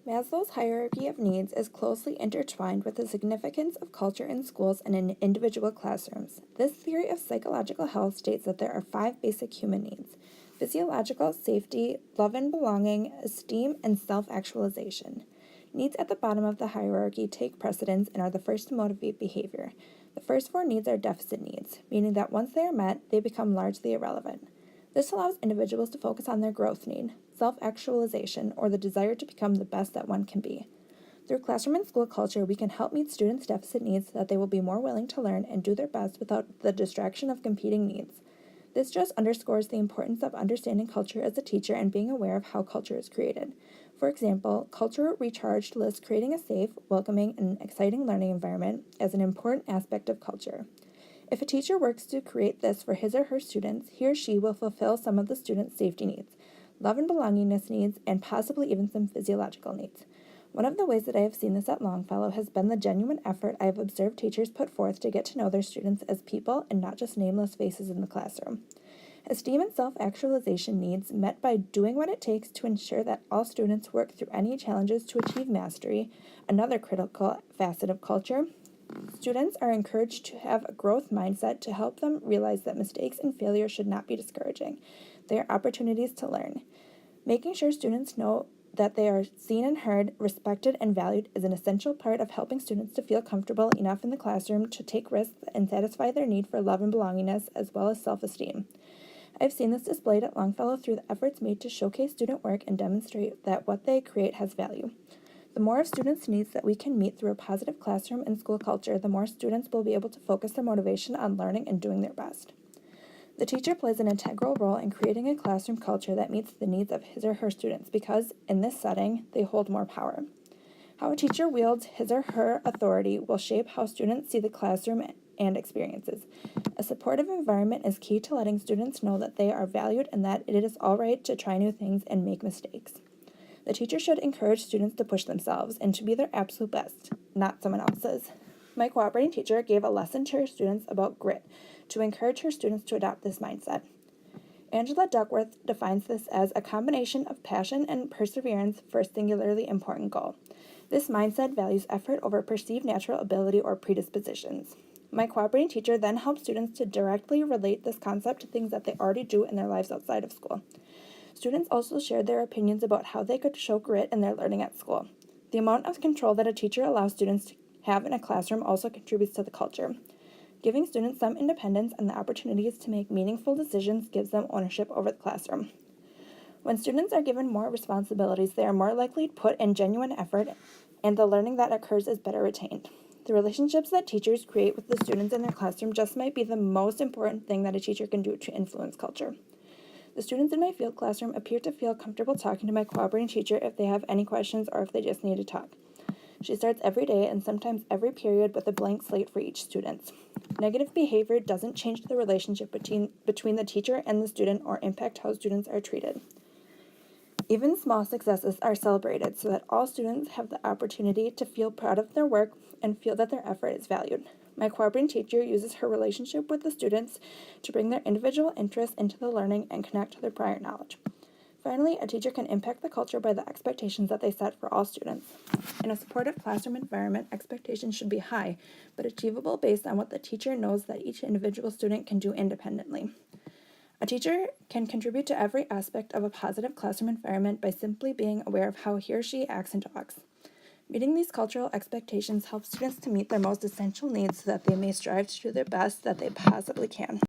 Maslow's hierarchy of needs is closely intertwined with the significance of culture in schools and in individual classrooms. This theory of psychological health states that there are 5 basic human needs: physiological, safety, love and belonging, esteem, and self-actualization. Needs at the bottom of the hierarchy take precedence and are the first to motivate behavior. The first 4 needs are deficit needs, meaning that once they are met, they become largely irrelevant. This allows individuals to focus on their growth need, self-actualization, or the desire to become the best that one can be. Through classroom and school culture, we can help meet students' deficit needs so that they will be more willing to learn and do their best without the distraction of competing needs. This just underscores the importance of understanding culture as a teacher and being aware of how culture is created. For example, Culture Recharged lists creating a safe, welcoming, and exciting learning environment as an important aspect of culture. If a teacher works to create this for his or her students, he or she will fulfill some of the students' safety needs, love and belongingness needs, and possibly even some physiological needs. One of the ways that I have seen this at Longfellow has been the genuine effort I have observed teachers put forth to get to know their students as people and not just nameless faces in the classroom. Esteem and self-actualization needs met by doing what it takes to ensure that all students work through any challenges to achieve mastery, another critical facet of culture. Students are encouraged to have a growth mindset to help them realize that mistakes and failure should not be discouraging. They are opportunities to learn. Making sure students know that they are seen and heard, respected, and valued is an essential part of helping students to feel comfortable enough in the classroom to take risks and satisfy their need for love and belongingness as well as self-esteem. I've seen this displayed at Longfellow through the efforts made to showcase student work and demonstrate that what they create has value. The more of students' needs that we can meet through a positive classroom and school culture, the more students will be able to focus their motivation on learning and doing their best. The teacher plays an integral role in creating a classroom culture that meets the needs of his or her students because, in this setting, they hold more power. How a teacher wields his or her authority will shape how students see the classroom and experiences. A supportive environment is key to letting students know that they are valued and that it is all right to try new things and make mistakes. The teacher should encourage students to push themselves and to be their absolute best, not someone else's. My cooperating teacher gave a lesson to her students about grit to encourage her students to adopt this mindset. Angela Duckworth defines this as a combination of passion and perseverance for a singularly important goal. This mindset values effort over perceived natural ability or predispositions. My cooperating teacher then helps students to directly relate this concept to things that they already do in their lives outside of school. Students also shared their opinions about how they could show grit in their learning at school. The amount of control that a teacher allows students to have in a classroom also contributes to the culture. Giving students some independence and the opportunities to make meaningful decisions gives them ownership over the classroom. When students are given more responsibilities, they are more likely to put in genuine effort, and the learning that occurs is better retained. The relationships that teachers create with the students in their classroom just might be the most important thing that a teacher can do to influence culture. The students in my field classroom appear to feel comfortable talking to my cooperating teacher if they have any questions or if they just need to talk. She starts every day and sometimes every period with a blank slate for each student. Negative behavior doesn't change the relationship between the teacher and the student or impact how students are treated. Even small successes are celebrated so that all students have the opportunity to feel proud of their work and feel that their effort is valued. My cooperating teacher uses her relationship with the students to bring their individual interests into the learning and connect to their prior knowledge. Finally, a teacher can impact the culture by the expectations that they set for all students. In a supportive classroom environment, expectations should be high, but achievable based on what the teacher knows that each individual student can do independently. A teacher can contribute to every aspect of a positive classroom environment by simply being aware of how he or she acts and talks. Meeting these cultural expectations helps students to meet their most essential needs so that they may strive to do their best that they possibly can.